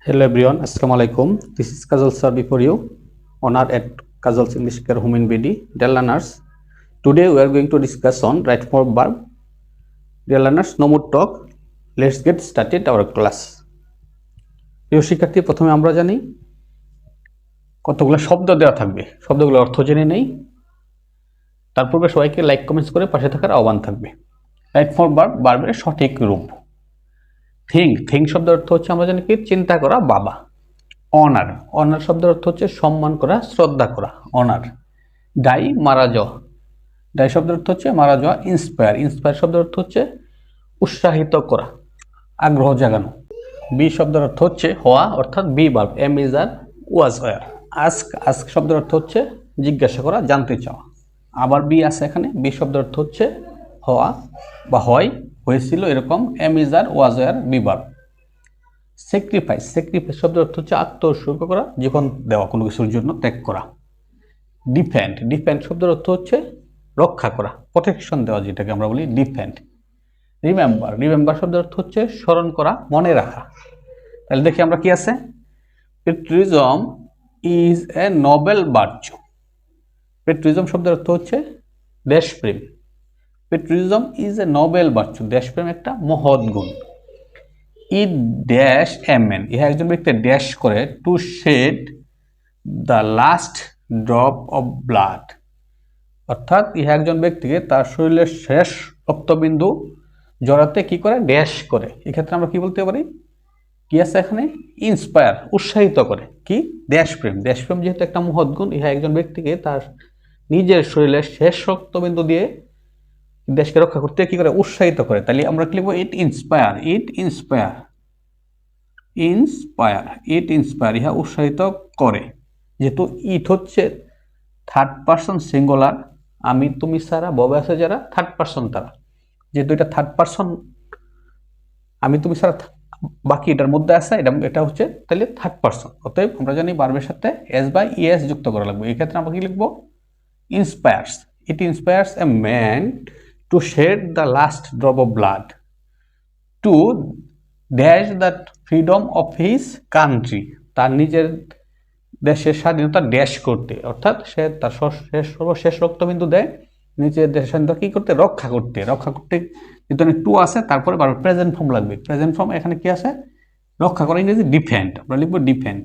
Hello everyone, Assalamu alaikum. This is Kajal sir before you, honored at Kajal's English Care Home in BD. Dear learners, today we are going to discuss on right form verb. Dear learners, no more talk. Let's get started our class. প্রিয় শিক্ষার্থী, প্রথমে আমরা জানি কতগুলো শব্দ দেওয়া থাকবে, শব্দগুলোর অর্থ জেনে নেই। তার পূর্বে সবাইকে লাইক কমেন্টস করে পাশে থাকার আহ্বান থাকবে। রাইট ফর্ম ভার্ব, ভার্বের সঠিক রূপ। থিঙ্ক শব্দের অর্থ হচ্ছে আমরা জানি কি চিন্তা করা, বাবা। অনার শব্দের অর্থ হচ্ছে সম্মান করা, শ্রদ্ধা করা, অনার। মারা যাওয়া শব্দের অর্থ হচ্ছে মারা যাওয়া। ইন্সপায়ার শব্দের অর্থ হচ্ছে উৎসাহিত করা, আগ্রহ জাগানো। বি শব্দের অর্থ হচ্ছে হওয়া, অর্থাৎ be verb, am is are was were. Ask শব্দের অর্থ হচ্ছে জিজ্ঞাসা করা, জানতে চাওয়া। আবার বি আছে এখানে, বি শব্দের অর্থ হচ্ছে হওয়া বা হয়, হয়েছিল এরকম। Am is are was were be verb. Sacrifice শব্দের অর্থ হচ্ছে আত্মোৎসর্গ করা, জীবন দেওয়া, কোনো কিছুর জন্য ত্যাগ করা। ডিফেন্ড শব্দের অর্থ হচ্ছে রক্ষা করা, প্রোটেকশন দেওয়া, যেটাকে আমরা বলি ডিফেন্ড। রিমেম্বার শব্দের অর্থ হচ্ছে স্মরণ করা, মনে রাখা। তাহলে দেখি আমরা কি আছে। পেট্রিজম ইজ এ নোবেল ভার্চু। পেট্রিজম শব্দের অর্থ হচ্ছে দেশপ্রেম। পেট্রিজম ইজ এ নোবেল ভার্চু, দেশপ্রেম একটা মহৎ গুণ। ইট ড্যাশ এ ম্যান, ইহা একজন ব্যক্তি ড্যাশ করে to shed the last drop of blood, অর্থাৎ ইহা একজন ব্যক্তিকে তার শরীরের শেষ রক্তবিন্দু জড়াতে কি করে, ড্যাশ করে। এক্ষেত্রে আমরা কি বলতে পারি, কি আছে এখানে, ইন্সপায়ার, উৎসাহিত করে। কি, দেশপ্রেম যেহেতু একটা মহৎ গুণ, ইহা একজন ব্যক্তিকে তার নিজের শরীরের শেষ রক্তবিন্দু দিয়ে দেশকে রক্ষা করতে কি করে, উৎসাহিত করে। তাহলে আমরা কি লিখবো, ইট ইন্সপায়ার, ইহা উৎসাহিত করে। যেহেতু ইট হচ্ছে থার্ড পারসন সিঙ্গুলার, আমি তুমি ছাড়া, ববে আছে যারা, থার্ড পারসন তারা। যেহেতু এটা থার্ড পারসন, আমি তুমি ছাড়া বাকি এটার মধ্যে আছে, এটা হচ্ছে তাহলে থার্ড পারসন। অতএব আমরা জানি ভার্বের সাথে এস বা ইএস যুক্ত করা লাগবে। এই ক্ষেত্রে আমরা কি লিখবো, inspires. It inspires a man to shed the last drop of blood, to dash the freedom of his country, তার নিজের দেশের স্বাধীনতা ড্যাশ করতে, অর্থাৎ সে তার সর্বশেষ রক্তবিন্দু দেয় নিজের দেশের স্বাধীনতা কি করতে, রক্ষা করতে। যেহেতু টু আছে, তারপরে প্রেজেন্ট ফর্ম লাগবে। প্রেজেন্ট ফর্ম এখানে কি আছে, রক্ষা করা, ইংরেজি ডিফেন্ড। আমরা লিখবো ডিফেন্ড,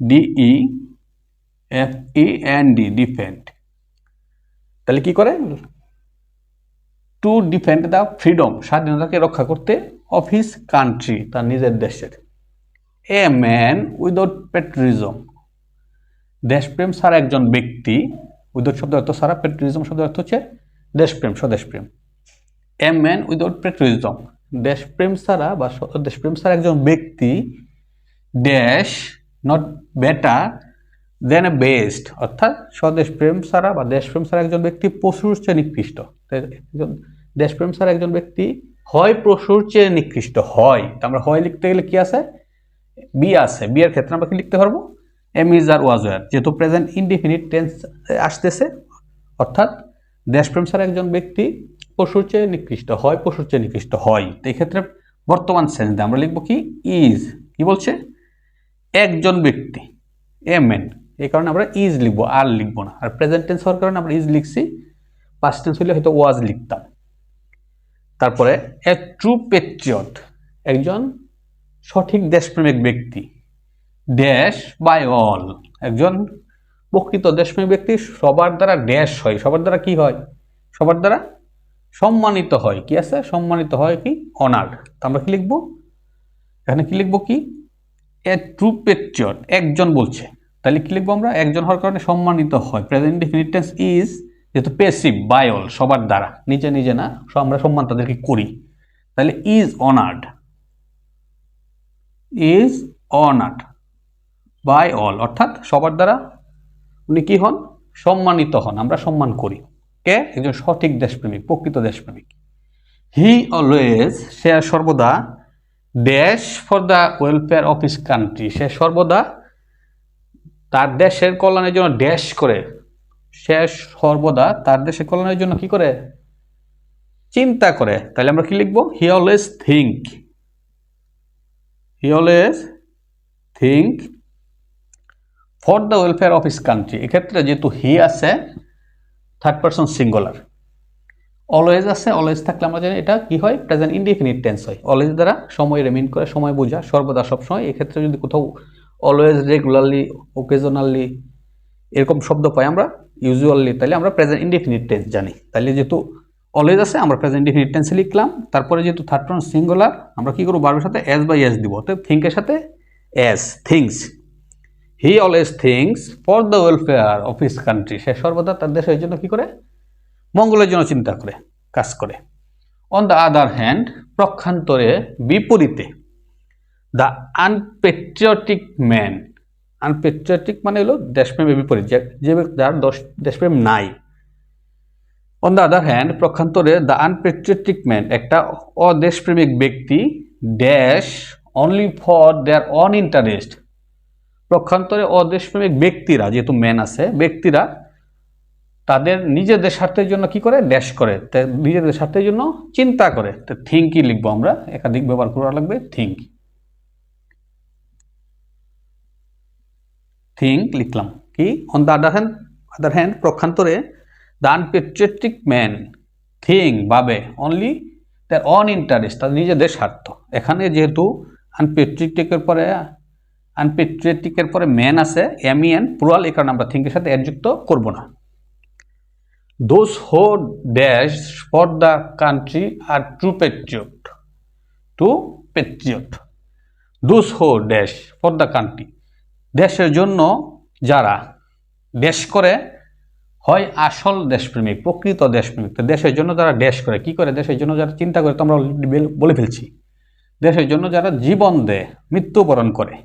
DEFEND, ডিফেন্ড। তাহলে কি করে, টু ডিফেন্ড দ্য ফ্রিডম, স্বাধীনতাকে রক্ষা করতে, অফ হিজ কান্ট্রি, তার নিজের দেশের। এ ম্যান উইদাউট পেট্রিজম, দেশপ্রেম ছাড়া একজন ব্যক্তি। উইদাউট শব্দ অর্থ ছাড়া, পেট্রিজম শব্দ অর্থ হচ্ছে দেশপ্রেম, স্বদেশপ্রেম। এ ম্যান উইদাউট পেট্রিজম, দেশপ্রেম ছাড়া বা দেশপ্রেম ছাড়া একজন ব্যক্তি, dash not better than a best, অর্থাৎ স্বদেশপ্রেম ছাড়া বা দেশপ্রেম ছাড়া একজন ব্যক্তি পশুর চেয়ে নিকৃষ্ট। দেশপ্রেম ছাড়া একজন ব্যক্তি হয় পশুর চেয়ে নিকৃষ্ট হয়। আমরা হয় লিখতে গেলে কি আছে, বি আছে। বি এর ক্ষেত্রে আমরা কি লিখতে পারবো, am is are was were. যেহেতু প্রেজেন্ট ইনডিফিনিট টেন্স আসতেছে, অর্থাৎ দেশপ্রেম ছাড়া একজন ব্যক্তি পশুর চেয়ে নিকৃষ্ট হয়, পশুর চেয়ে নিকৃষ্ট হয়। তো এই ক্ষেত্রে বর্তমান সেন্স দিয়ে আমরা লিখবো কি, ইজ। কি বলছে, একজন ব্যক্তি, এ ম্যান, এই কারণে আমরা ইজ লিখবো, আর লিখবো না। আর প্রেজেন্ট টেন্স হওয়ার কারণে আমরা ইজ লিখছি, পাস্ট টেন্স হলে হয়তো ওয়াজ লিখতাম। তারপরে এ ট্রু পেট্রিয়ট, একজন সঠিক দেশপ্রেমিক ব্যক্তি। ড্যাশ বাই অল, একজন প্রকৃত দেশপ্রেমিক ব্যক্তি সবার দ্বারা ড্যাশ হয়, সবার দ্বারা কি হয়, সবার দ্বারা সম্মানিত হয়। কি আছে, সম্মানিত হয়, কি, অনার্ড। আমরা কি লিখবো এখানে, কি লিখবো, কি, এ ট্রু পেট্রিয়ট, একজন বলছে, তাহলে কি লিখবো আমরা, একজন হওয়ার কারণে সম্মানিত হয়। প্রেজেন্ট ইনডিফিনিট টেন্স ইজ, যেহেতু প্যাসিভ, বাই অল, সবার দ্বারা, নিজে নিজে না, আমরা সম্মান তাদেরকে করি। তাহলে ইজ অনার্ড বাই অল, অর্থাৎ সবার দ্বারা উনি কি হন, সম্মানিত হন, আমরা সম্মান করি। কে, একজন সঠিক দেশপ্রেমিক, প্রকৃত দেশপ্রেমিক। হি অলওয়েজ, সে সর্বদা, dash for the welfare of his country, সে সর্বদা তার দেশের কল্যাণের জন্য ড্যাশ করে, সে সর্বদা তার দেশের কল্যাণের জন্য কি করে, চিন্তা করে। তাহলে আমরা কি লিখবো, he always think for the welfare of his country. এক্ষেত্রে যেহেতু হি আছে থার্ড পারসন সিঙ্গুলার, অলওয়েজ আছে, অলওয়েজ থাকলে আমরা জানি এটা কি হয়, প্রেজেন্ট ইনডিফিনিট টেন্স হয়। অলওয়েজ দ্বারা সময় রিমিন করে, সময় বোঝা, সর্বদা সবসময়। এক্ষেত্রে যদি কোথাও অলওয়েজ, রেগুলারলি, ওকেজনালি এরকম শব্দ পাই আমরা ইউজুয়ালি, তাহলে আমরা প্রেজেন্ট ইনডিফিনিট টেন্স জানি। তাহলে যেহেতু অলওয়েজ আছে আমরা প্রেজেন্ট ইনডিফিনিট টেন্সে লিখলাম। তারপরে যেহেতু থার্ড পারসন সিঙ্গুলার, আমরা কি করব, ভার্বের সাথে এস বাই এস দিব। তো থিঙ্কের সাথে এস, thinks. He always thinks for the welfare of his country. সে সর্বদা তার দেশের জন্য কি করে, মঙ্গলের জন্য চিন্তা করে, কাজ করে। অন দ্য আদার হ্যান্ড, পক্ষান্তরে, বিপরীতে, দ্য আনপেট্রিয়টিক ম্যান। আনপেট্রিয়টিক মানে হলো দেশপ্রেমের বিপরীত, যে যার দেশপ্রেম নাই। অন দ্য আদার হ্যান্ড, পক্ষান্তরে, দ্য আনপেট্রিয়টিক ম্যান, একটা অদেশপ্রেমিক ব্যক্তি, dash only for their own interest. পক্ষান্তরে অদেশপ্রেমিক ব্যক্তিরা, যেহেতু ম্যান আছে, ব্যক্তিরা তাদের নিজেদের স্বার্থের জন্য কি করে, ড্যাশ করে, নিজেদের স্বার্থের জন্য চিন্তা করে। তো থিঙ্কই লিখবো আমরা, একাধিক ব্যবহার করা লাগবে থিঙ্ক। থিঙ্ক লিখলাম কি, অন দ্য আদার হ্যান্ড পক্ষান্তরে, দ্য আনপেট্রিয়টিক ম্যান থিঙ্ক ভাবে, অনলি তার অন ইন্টারেস্ট, তাদের নিজেদের স্বার্থ। এখানে যেহেতু আনপেট্রিয়টিকের পরে ম্যান আছে, এমইএন প্লুরাল, এই কারণে আমরা থিঙ্কের সাথে যুক্ত করব না। Those who dash for the country are true patriot. To patriot. Those who dash for the country, দেশের জন্য যারা ড্যাশ করে, হয় আসল দেশপ্রেমিক, প্রকৃত দেশপ্রেমিক। তো দেশের জন্য যারা ড্যাশ করে, কি করে, দেশের জন্য যারা চিন্তা করে, তো আমরা বলে ফেলছি, দেশের জন্য যারা জীবন দেয়, মৃত্যুবরণ করে।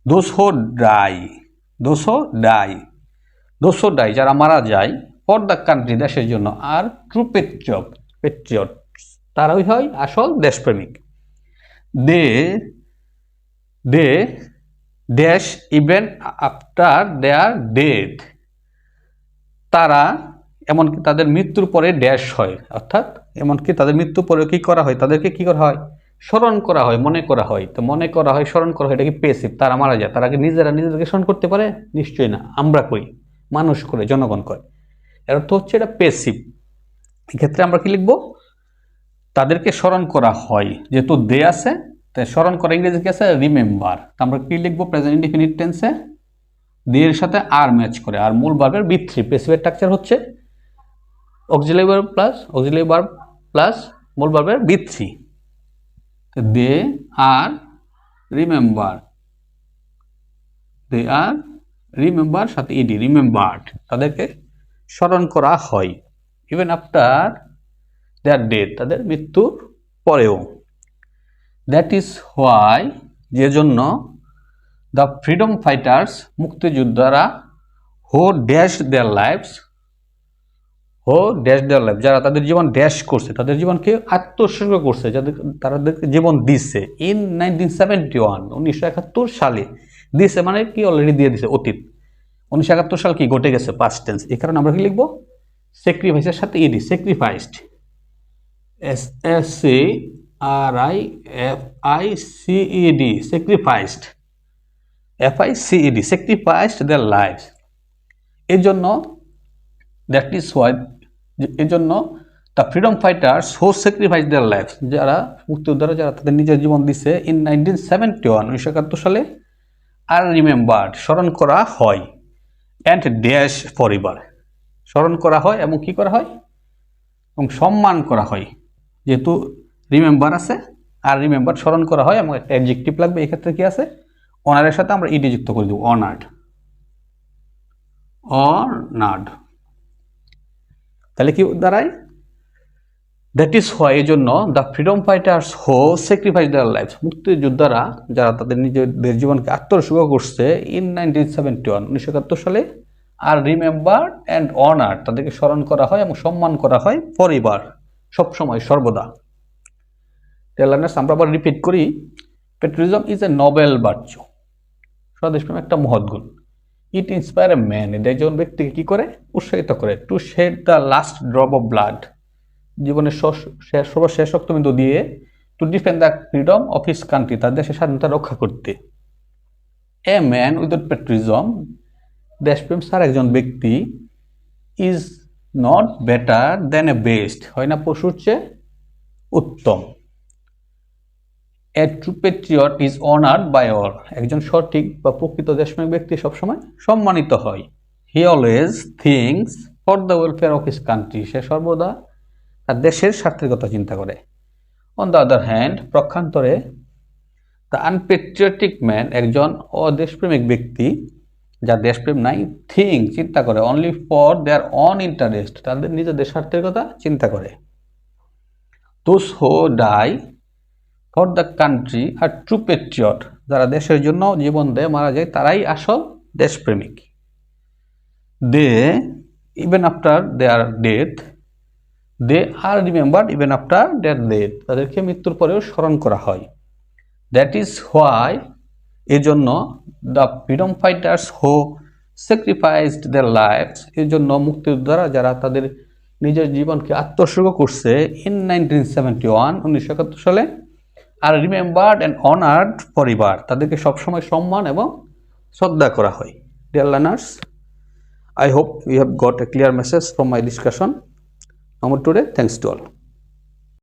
দোজ হো ডাই, দোজ হো ডাই, দোজ হো ডাই যারা মারা যায়, ফর দ্য কান্ট্রি দেশের জন্য, আর ট্রু পেট্রিয়ট তারাই হয় আসল দেশপ্রেমিক। They dash even after their death, তারা এমনকি তাদের মৃত্যুর পরে ড্যাশ হয়, অর্থাৎ এমনকি তাদের মৃত্যুর পরে কি করা হয়, তাদেরকে কি করা হয়, স্মরণ করা হয়, মনে করা হয়। তো মনে করা হয়, স্মরণ করা হয়, এটা কি পেসিভ। তারা মারা যায়, তারা কি নিজেরা নিজেদেরকে স্মরণ করতে পারে? নিশ্চয়ই না, আমরা করি, মানুষ করে, জনগণ করে। এর অর্থ হচ্ছে এটা পেসিভ। এক্ষেত্রে আমরা কি লিখবো, তাদেরকে স্মরণ করা হয়, যেহেতু দে আছে, তাই স্মরণ করা ইংরেজি কি আছে, রিমেম্বার। আমরা কি লিখবো, প্রেজেন্ট ইনডিফিনিট টেন্সে দে এর সাথে আর ম্যাচ করে, আর মূল ভার্বের বি থ্রি। পেসিভের স্ট্রাকচার হচ্ছে অক্সিলারি ভার্ব প্লাস মূল ভার্বের বি থ্রি। দে আর রিমেম্বার, দে আর রিমেম্বার সাথে ইডি, রিমেম্বার্ড, তাদেরকে স্মরণ করা হয়, ইভেন আফটার দেয়ার ডেথ, তাদের মৃত্যুর পরেও। দ্যাট ইজ হোয়াই, যে জন্য, দ্য ফ্রিডম ফাইটার্স, মুক্তিযোদ্ধারা, হো ড্যাশ দেয়ার লাইফস, হো ড্যাশ দেয়ার লাইফ, যারা তাদের জীবন ড্যাশ করছে, তাদের জীবনকে আত্মোৎসর্গ করছে, যাদের তাদেরকে জীবন দিচ্ছে, ইন 1971, 1971 সালে দিছে, মানে কি অলরেডি দিয়ে দিছে, অতীত। 1971 সাল কি ঘটে গেছে, পাস্ট টেন্স। এই কারণে আমরা কি লিখবো, স্যাক্রিফাইসের সাথে ed, sacrificed, SACRIFICED, sacrificed, FICED, sacrificed their life. এর জন্য, দ্যাট ইজ হোয়াই, এর জন্য the freedom fighters who sacrifice their life, যারা মুক্তিযোদ্ধারা, যারা তাদের নিজের জীবন দিছে, ইন 1971, 1971 সালে, আর রিমেম্বার্ড, স্মরণ করা হয়, অ্যান্ড ড্যাশ ফরএভার, স্মরণ করা হয় এবং কি করা হয়, এবং সম্মান করা হয়। যেহেতু রিমেম্বার আছে, আর রিমেম্বার স্মরণ করা হয়, এবং একটা অ্যাডজেক্টিভ লাগবে। এক্ষেত্রে কি আছে, অনারের সাথে আমরা ইডি যুক্ত করে দেব, অনার্ড, অনার্ড। তাহলে কি দাঁড়ায়, দ্যাট ইজ হোয়াই, এই জন্য, the freedom fighters who sacrifice their life, মুক্তিযোদ্ধারা যারা তাদের নিজেদের জীবনকে আত্মোৎসর্গ করছে, ইন 1971, 1971 সালে, আর রিমেম্বার অ্যান্ড অনার, তাদেরকে স্মরণ করা হয় এবং সম্মান করা হয়, ফরএভার, সবসময়, সর্বদা। লার্নার্স, আমরা আবার রিপিট করি, patriotism is a noble virtue, স্বদেশপ্রেম একটা মহৎ গুণ। ইট ইন্সপায়ার এ ম্যান, এটা একজন ব্যক্তিকে কি করে, উৎসাহিত করে, to shed the last drop of blood, জীবনের সর্বশেষ রক্তবিন্দু দিয়ে, to defend the freedom of his country, তার দেশের স্বাধীনতা রক্ষা করতে। এ ম্যান উইদাউট প্যাট্রিজম, দেশপ্রেম ছাড়া একজন ব্যক্তি, is not better than a beast, হয় না পশুর চেয়ে উত্তম। A true patriot is honoured by all, একজন সঠিক বা প্রকৃত দেশপ্রেমিক ব্যক্তি সবসময় সম্মানিত হয়। He always thinks for the welfare of his country, সে সর্বদা তার দেশের স্বার্থের কথা চিন্তা করে। অন দ্য আদার হ্যান্ড, পক্ষান্তরে, দ্য আনপেট্রিয়টিক ম্যান, একজন অদেশপ্রেমিক ব্যক্তি যার দেশপ্রেম নাই, চিন্তা করে only for their own interest, তাদের নিজেদের স্বার্থের কথা চিন্তা করে। Those who die for the country are true patriot, যারা দেশের জন্য জীবন দেয়, মারা যায়, তারাই আসল দেশপ্রেমিক। They even after their death, they are remembered even after their death, তাদেরকে মৃত্যুর পরেও স্মরণ করা হয়। দ্যাট ইজ হোয়াই, এজন্য, the freedom fighters who sacrificed their lives, এর জন্য মুক্তিযোদ্ধারা যারা তাদের নিজের জীবনকে আত্মোৎসর্গ করছে ইন 1971, 1971 সালে, are remembered and honoured for ever, তাদেরকে সবসময় সম্মান এবং শ্রদ্ধা করা হয়। Dear learners, I hope you have got a clear message from my discussion. Today, thanks to all.